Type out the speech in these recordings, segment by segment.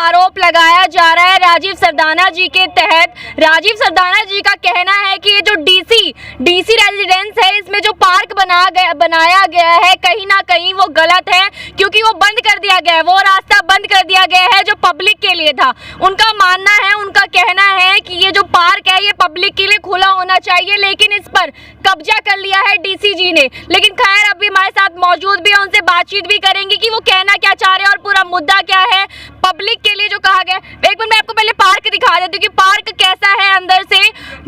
आरोप लगाया जा रहा है राजीव सरदाना जी के तहत। राजीव सरदाना जी का कहना है कि ये जो डीसी रेजिडेंस है, इसमें जो पार्क बनाया गया है कहीं ना कहीं वो गलत है, क्योंकि वो बंद कर दिया गया है, वो रास्ता बंद कर दिया गया है जो पब्लिक के लिए था। उनका मानना है, उनका कहना है कि ये जो पार्क है ये पब्लिक के लिए खुला होना चाहिए, लेकिन इस पर कब्जा कर लिया है डीसी जी ने। लेकिन खैर अभी हमारे साथ मौजूद भी है, उनसे बातचीत भी करेंगे कि वो कहना क्या चाह रहे हैं और पूरा मुद्दा क्या है पब्लिक के लिए जो कहा गया। एक मिनट मैं आपको पहले पार्क दिखा देती हूँ कि पार्क कैसा है अंदर से।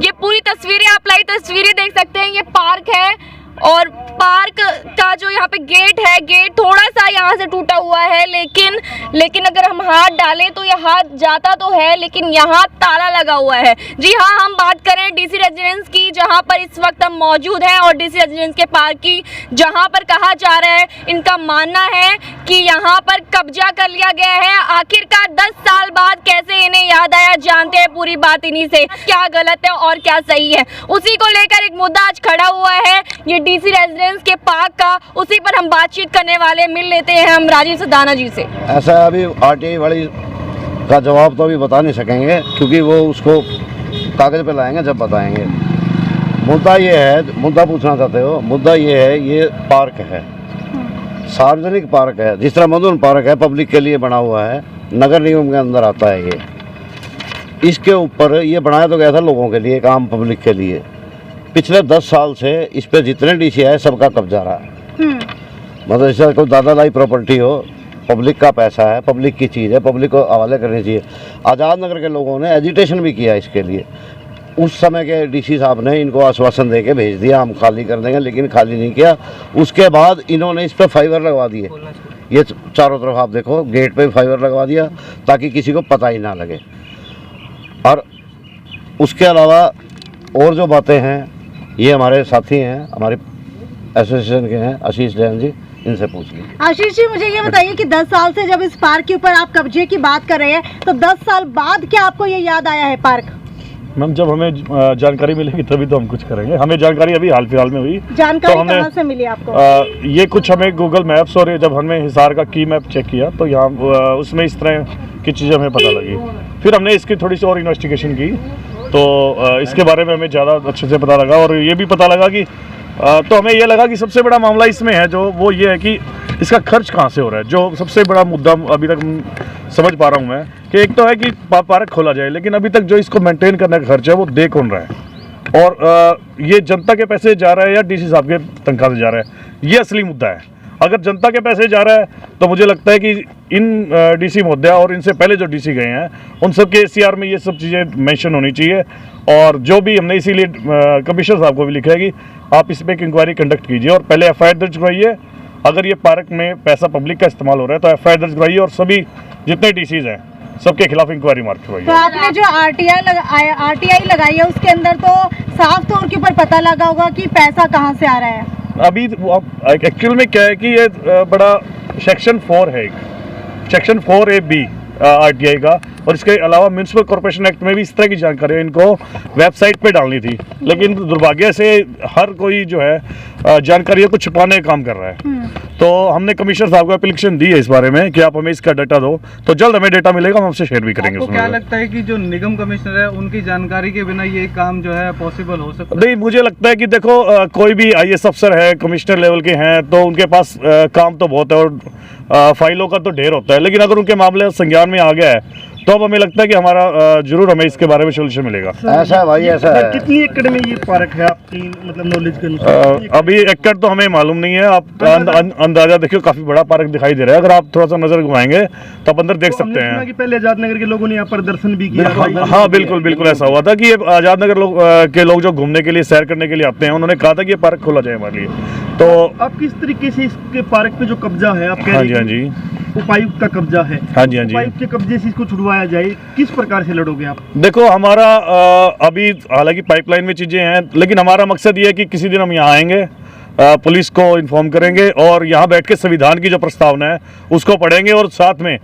ये पूरी तस्वीरें, आप लाइव तस्वीरें देख सकते हैं, ये पार्क है और पार्क का जो यहाँ पे गेट है, गेट थोड़ा सा यहाँ से टूटा हुआ है, लेकिन अगर हम हाथ डालें तो ये हाथ जाता तो है, लेकिन यहाँ ताला लगा हुआ है। जी हाँ, हम बात करें डीसी रेजिडेंस की, जहाँ पर इस वक्त हम मौजूद हैं, और डीसी रेजिडेंस के पार्क की, जहाँ पर कहा जा रहा है, इनका मानना है कि यहाँ पर कब्जा कर लिया गया है। आखिरकार 10 साल बाद कैसे इन्हें याद आया, जानते हैं पूरी बात इन्हीं से, क्या गलत है और क्या सही है। उसी को लेकर एक मुद्दा आज खड़ा हुआ है, ये डीसी रेजिडेंस के पार्क का, उसी पर हम बातचीत करने वाले। मिल लेते हैं हम राजीव सरदाना जी से। ऐसा अभी आरटीआई वाली का जवाब तो अभी बता नहीं सकेंगे, क्योंकि वो उसको कागज पे लाएंगे जब बताएंगे। मुद्दा ये है, मुद्दा पूछना चाहते हो, मुद्दा ये है, ये पार्क है, सार्वजनिक पार्क है, जिस तरह मधुन पार्क है पब्लिक के लिए बना हुआ है, नगर निगम के अंदर आता है ये। इसके ऊपर ये बनाया तो गया था लोगों के लिए, एक आम पब्लिक के लिए। पिछले 10 साल से इस पे जितने डीसी है सबका कब्जा रहा है। मतलब जैसे कोई दादालाई प्रॉपर्टी हो, पब्लिक का पैसा है, पब्लिक की चीज़ है, पब्लिक को हवाले करनी चाहिए। आज़ाद नगर के लोगों ने एजिटेशन भी किया इसके लिए। उस समय के डीसी साहब ने इनको आश्वासन दे के भेज दिया, हम खाली कर देंगे, लेकिन खाली नहीं किया। उसके बाद इन्होंने इस पर फाइबर लगवा दिए, ये चारों तरफ आप देखो, गेट पे फाइबर लगवा दिया ताकि किसी को पता ही ना लगे। और उसके अलावा और जो बातें हैं, ये हमारे साथी हैं, हमारे एसोसिएशन के हैं, आशीष जैन जी, इनसे पूछ लीजिए। आशीष जी, मुझे ये बताइए कि 10 साल से जब इस पार्क के ऊपर आप कब्जे की बात कर रहे हैं, तो 10 साल बाद क्या आपको ये याद आया है पार्क? मैम, जब हमें जानकारी मिलेगी तभी तो हम कुछ करेंगे। हमें जानकारी अभी हाल फिलहाल में हुई। जानकारी तो कहाँ से मिली आपको? ये कुछ हमें गूगल मैप्स, और जब हमने हिसार का की मैप चेक किया तो यहाँ उसमें इस तरह की चीज़ें हमें पता लगी। फिर हमने इसकी थोड़ी सी और इन्वेस्टिगेशन की, तो इसके बारे में हमें ज़्यादा अच्छे से पता लगा, और ये भी पता लगा कि तो हमें ये लगा कि सबसे बड़ा मामला इसमें है जो वो ये है कि इसका खर्च कहाँ से हो रहा है। जो सबसे बड़ा मुद्दा अभी तक समझ पा रहा हूँ मैं, कि एक तो है कि पार्क खोला जाए, लेकिन अभी तक जो इसको मेंटेन करने का खर्च है वो दे कौन रहा है, और ये जनता के पैसे जा रहा है या डीसी साहब के तनख्वाह से जा रहा है, ये असली मुद्दा है। अगर जनता के पैसे जा रहा है तो मुझे लगता है कि इन डीसी महोदया और इनसे पहले जो डीसी गए हैं उन सब के एसीआर में ये सब चीज़ें मेंशन होनी चाहिए। और जो भी हमने इसीलिए कमिश्नर साहब को भी लिखा है कि आप इस पर एक इंक्वायरी कंडक्ट कीजिए और पहले एफआईआर दर्ज करवाइए। अगर ये पार्क में पैसा पब्लिक का इस्तेमाल हो रहा है तो एफआईआर दर्ज करवाइए, और सभी जितने डीसीज हैं सबके खिलाफ इंक्वायरी मार्क करवाइए। तो आपने जो आरटीआई लगाई है उसके अंदर तो साफ तौर के ऊपर पता लगा होगा कि पैसा कहाँ से आ रहा है। अभी एक्चुअल में क्या है कि ये बड़ा सेक्शन 4 है, सेक्शन 4AB आरटीआई का, और इसके अलावा म्यूनिसिपल कॉर्पोरेशन एक्ट में भी इस तरह की जानकारी इनको वेबसाइट पे डालनी थी, लेकिन दुर्भाग्य से हर कोई जो है जानकारियों को छुपाने का काम कर रहा है। तो हमने कमिश्नर साहब को एप्लीकेशन दी है इस बारे में कि आप हमें इसका डाटा दो, तो जल्द हमें डाटा मिलेगा, हम आपसे शेयर भी करेंगे। आपको क्या लगता है कि जो निगम कमिश्नर है उनकी जानकारी के बिना ये काम जो है पॉसिबल हो सकता है? नहीं, मुझे लगता है कि देखो कोई भी IAS अफसर है, कमिश्नर लेवल के हैं, तो उनके पास काम तो बहुत है और फाइलों का तो ढेर होता है, लेकिन अगर उनके मामले संज्ञान में आ गया है तो अब हमें लगता है कि हमारा जरूर हमें इसके बारे में सोल्यूशन मिलेगा। ऐसा है भाई, ऐसा है। कितनी एकड़ में ये पार्क है आपकी मतलब नॉलेज के अनुसार? अभी एकड़ तो हमें मालूम नहीं है, आप अंदाजा देखियो, काफी बड़ा पार्क दिखाई दे रहा है। अगर आप थोड़ा सा नजर घुमाएंगे तो आप अंदर देख सकते हैं कि पहले आजाद नगर के लोगों ने यहाँ पर दर्शन भी किया। हाँ, बिल्कुल बिल्कुल ऐसा हुआ था कि ये आजाद नगर के लोग जो घूमने के लिए, सैर करने के लिए आते हैं, उन्होंने कहा था कि ये पार्क खोला जाए हमारे लिए। तो आप किस तरीके से इसके पार्क पे जो कब्जा है, आप कह हाँ रहे जी, हाँ जी, उपायुक्त का कब्जा है, हाँ जी, हाँ जी, उपायुक्त के कब्जे से इसको छुड़वाया जाए, किस प्रकार से लड़ोगे आप? देखो हमारा अभी हालांकि पाइपलाइन में चीज़ें हैं, लेकिन हमारा मकसद ये है कि किसी दिन हम यहाँ आएंगे, पुलिस को इन्फॉर्म करेंगे और यहाँ बैठ के संविधान की जो प्रस्तावना है उसको पढ़ेंगे, और साथ में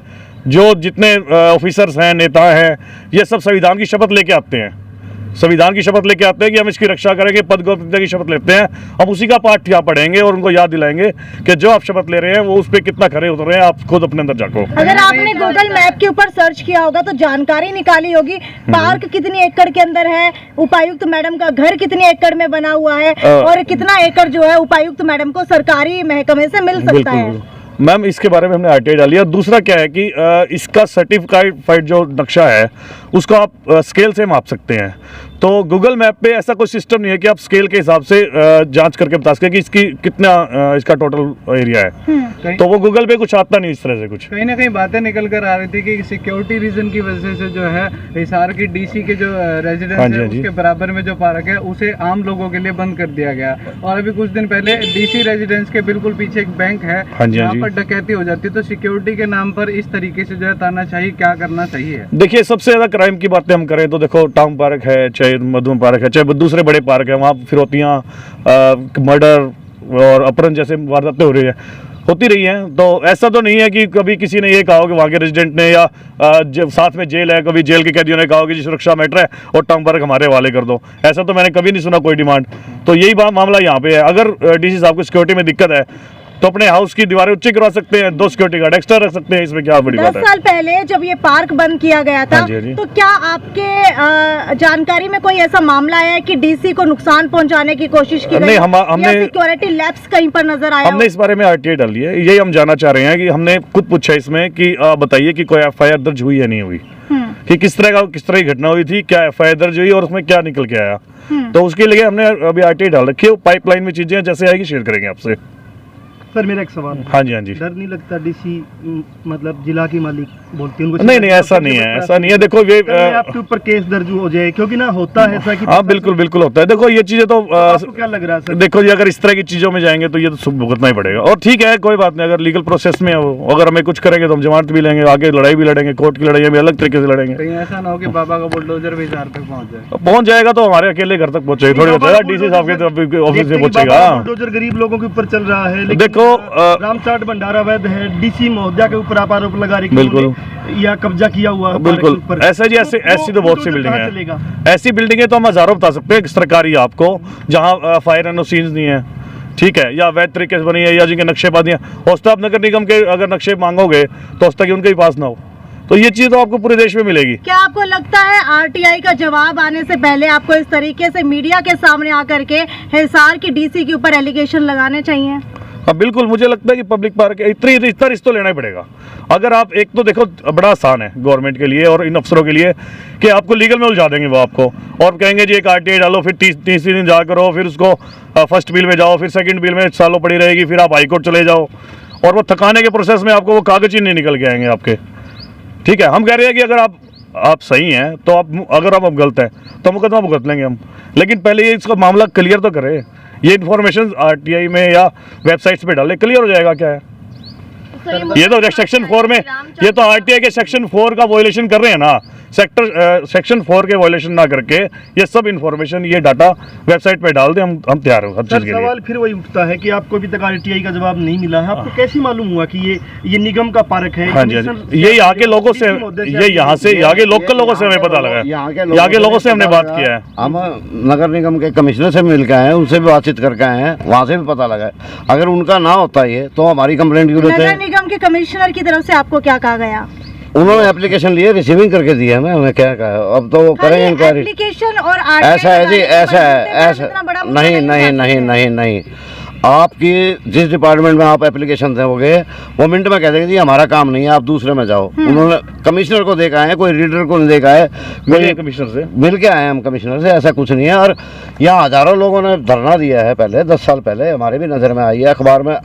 जो जितने ऑफिसर्स हैं, नेता हैं, ये सब संविधान की शपथ लेके आते हैं। संविधान की शपथ लेके आते हैं कि हम इसकी रक्षा करेंगे, पद गोपनीयता की शपथ लेते हैं, हम उसी का पाठ यहाँ पढ़ेंगे और उनको याद दिलाएंगे कि जो आप शपथ ले रहे हैं वो उस पर कितना खरे उतर रहे हैं, आप खुद अपने अंदर झांको। अगर आपने गूगल मैप के ऊपर सर्च किया होगा तो जानकारी निकाली होगी पार्क कितनी एकड़ के अंदर है, उपायुक्त मैडम का घर कितने एकड़ में बना हुआ है और कितना एकड़ जो है उपायुक्त मैडम को सरकारी महकमे से मिल सकता है। मैम इसके बारे में हमने आरटीआई डाली है। दूसरा क्या है कि इसका सर्टिफाइड जो नक्शा है उसको आप स्केल से माप सकते हैं। तो गूगल मैप पे ऐसा कोई सिस्टम नहीं है कि आप स्केल के हिसाब से जांच करके बता सकें कि इसकी कितना इसका टोटल एरिया है। तो वो गूगल पे कुछ आता नहीं इस तरह से। कुछ कहीं ना कहीं बातें निकल कर आ रही थी कि सिक्योरिटी रीजन की वजह से जो है हिसार की डीसी के जो रेजिडेंस है उसके बराबर में जो पार्क है उसे आम लोगों के लिए बंद कर दिया गया। और अभी कुछ दिन पहले डीसी रेजिडेंस के बिल्कुल पीछे एक बैंक है जहाँ पर डकैती हो जाती है। तो सिक्योरिटी के नाम पर इस तरीके से जो है तानाशाही क्या करना चाहिए? देखिए सबसे ज्यादा क्राइम की बातें हम करें तो देखो टाउन पार्क है, चाहे मधुबन पार्क है, चाहे दूसरे बड़े पार्क है, वहाँ फिरौतियाँ, मर्डर और अपहरण जैसे वारदातें हो रही है, होती रही हैं। तो ऐसा तो नहीं है कि कभी किसी ने ये कहा हो कि वहाँ के रेजिडेंट ने या साथ में जेल है, कभी जेल के कैदियों ने कहा हो कि जी सुरक्षा मैटर है और टाउन पार्क हमारे हवाले कर दो। ऐसा तो मैंने कभी नहीं सुना कोई डिमांड। तो यही मामला यहाँ पे है। अगर डीसी साहब को सिक्योरिटी में दिक्कत है तो अपने हाउस की दीवारें ऊंची करवा सकते हैं, 2 सिक्योरिटी गार्ड एक्स्ट्रा रख सकते हैं, इसमें क्या बड़ी बात है। 10 साल पहले जब ये पार्क बंद किया गया था तो क्या आपके जानकारी में कोई ऐसा मामला आया है कि डीसी को नुकसान पहुंचाने की कोशिश की गई? हमने सिक्योरिटी लैप्स कहीं पर नजर आया? हमने इस बारे में आरटीआई डाली है। यही हम जानना चाह रहे हैं कि हमने खुद पूछा इसमें कि बताइए कि कोई एफआईआर दर्ज हुई या नहीं हुई, कि किस तरह की घटना हुई थी, क्या एफआईआर दर्ज हुई और उसमें क्या निकल के आया। तो उसके लिए हमने अभी आरटीआई डाल रखी है। पाइपलाइन में चीजें जैसे आएगी शेयर करेंगे आपसे। सर मेरा एक सवाल है। हाँ जी, हाँ जी। डर नहीं लगता डीसी मतलब जिला की मालिक बोलती है उनको? नहीं ऐसा नहीं है, ऐसा नहीं है। देखो ये आपके ऊपर केस दर्ज हो जाए क्योंकि ना होता है ऐसा कि हाँ बिल्कुल होता है। देखो ये चीजें तो आपको क्या लग रहा है सर? देखो जी अगर इस तरह की चीजों में जाएंगे तो ये तो भुगतना ही पड़ेगा। और ठीक है कोई बात नहीं, अगर लीगल प्रोसेस में अगर हमें कुछ करेंगे तो हम जमानत भी लेंगे, आगे लड़ाई भी लड़ेंगे, कोर्ट की लड़ाई भी अलग तरीके से लड़ेंगे। कहीं ऐसा ना हो कि बाबा का बुलडोजर भी हिसार तक पहुंच जाएगा तो हमारे अकेले घर तक पहुंचेगा, थोड़ी बताएगा डीसी साहब के ऑफिस में पहुंचेगा। बुलडोजर गरीब लोगों के ऊपर चल रहा है। देखो रामचाट भंडारा वैध है, डीसी महोदया के ऊपर आप आरोप लगा रहे बिल्कुल या कब्जा किया हुआ बिल्कुल ऐसा जी। ऐसी तो बहुत सी बिल्डिंग है, ऐसी बिल्डिंगें तो हम हजारों बता सकते हैं सरकारी आपको, जहाँ फायर एनओसीज नहीं है, ठीक है, या वैध तरीके से बनी है या जिनके नक्शेबाजी है। हो सकता है आप नगर निगम के अगर नक्शे मांगोगे तो हो सकता है कि उनके भी पास ना हो। तो ये चीज तो आपको पूरे देश में मिलेगी। क्या आपको लगता है आरटीआई का जवाब आने से पहले आपको इस तरीके से मीडिया के सामने आकर के हिसार की डीसी के ऊपर एलिगेशन लगाने चाहिए? हाँ बिल्कुल, मुझे लगता है कि पब्लिक पार्क इतना रिस्क तो लेना ही पड़ेगा। अगर आप एक तो देखो बड़ा आसान है गवर्नमेंट के लिए और इन अफसरों के लिए कि आपको लीगल में उलझा देंगे वो आपको, और कहेंगे जी एक आरटीआई डालो, फिर 30 दिन जा करो, फिर उसको फर्स्ट बिल में जाओ, फिर सेकंड बिल में सालों पड़ी रहेगी, फिर आप हाईकोर्ट चले जाओ और वो थकाने के प्रोसेस में आपको वो कागज ही नहीं निकल के आएंगे आपके। ठीक है, हम कह रहे हैं कि अगर आप सही हैं तो अगर आप गलत हैं तो मुकदमा भुगत लेंगे हम, लेकिन पहले ये इसका मामला क्लियर तो करें। ये इन्फॉर्मेशन आरटीआई में या वेबसाइट्स पे डाले, क्लियर हो जाएगा क्या है। ये तो सेक्शन 4 में, ये तो आरटीआई के सेक्शन 4 का वायलेशन कर रहे हैं ना, सेक्शन 4 के वायलेशन ना करके ये सब इन्फॉर्मेशन ये डाटा वेबसाइट पे डाल दे, हम तैयार हो हर चीज के लिए। सवाल फिर वही उठता है कि आपको अभी तक आरटीआई का जवाब नहीं मिला है, आपको कैसे मालूम हुआ कि ये निगम का पार्क है? हाँ जी, ये यहाँ के लोगों से, ये यहाँ से यहाँ के लोकल लोगों से हमें पता लगा है, यहाँ के लोगों से हमने बात किया है। हम नगर निगम के कमिश्नर से मिल के आए हैं, उनसे भी बातचीत करके आए हैं, वहाँ से भी पता लगा है। अगर उनका ना होता ये तो हमारी कंप्लेंट क्यों लेते? नगर निगम के कमिश्नर की तरफ से आपको क्या कहा गया? उन्होंने एप्लीकेशन लिए, रिसीविंग करके दी है। हमें क्या कहा, अब तो वो करेंगे इंक्वायरी। एप्लीकेशन और ऐसा है जी, ऐसा है, ऐसा नहीं। आपकी जिस डिपार्टमेंट में आप एप्लीकेशन दोगे वो मिनट में कह देंगे जी हमारा काम नहीं है, आप दूसरे में जाओ। उन्होंने कमिश्नर को देखा है, कोई रीडर को नहीं देखा है, कोई कमिश्नर से मिल के आए हम कमिश्नर से, ऐसा कुछ नहीं है। और यहाँ हजारों लोगों ने धरना दिया है पहले, 10 साल पहले हमारे भी नज़र में आई है, अखबार में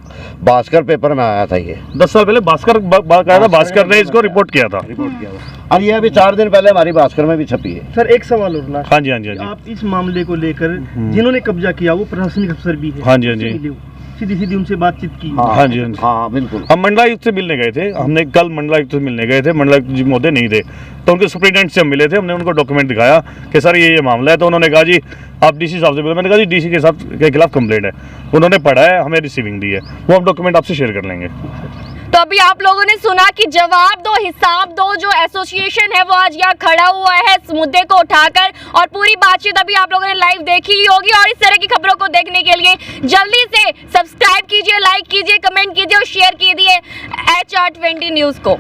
भास्कर पेपर में आया था ये 10 साल पहले। भास्कर ने इसको रिपोर्ट किया था। और ये अभी 4 दिन पहले हमारी भास्कर में भी छपी है। सर एक सवाल और लास्ट। हाँ जी, हाँ जी। आप इस मामले को लेकर जिन्होंने कब्जा किया वो प्रशासनिक अफसर भी है? हाँ जी, हाँ जी। सीधी उनसे बातचीत की? हाँ जी, हाँ बिल्कुल। हम मंडलायुक्त से मिलने गए थे, हमने कल मंडलायुक्त से मिलने गए थे, मंडलायुक्त जी महोदय नहीं थे तो उनके सुपरिटेंडेंट से हम मिले थे। हमने उनको डॉक्यूमेंट दिखाया कि सर ये मामला है, तो उन्होंने कहा जी आप डीसी साहब से मिले। मैंने कहा जी डीसी के खिलाफ कंप्लेंट है, उन्होंने पढ़ा है, हमें रिसीविंग दी है, वो हम डॉक्यूमेंट आपसे शेयर कर लेंगे। तो अभी आप लोगों ने सुना कि जवाब दो, हिसाब दो, जो एसोसिएशन है वो आज यहाँ खड़ा हुआ है इस मुद्दे को उठाकर, और पूरी बातचीत अभी आप लोगों ने लाइव देखी ही होगी। और इस तरह की खबरों को देखने के लिए जल्दी से सब्सक्राइब कीजिए, लाइक कीजिए, कमेंट कीजिए और शेयर कीजिए HR20 न्यूज़ को।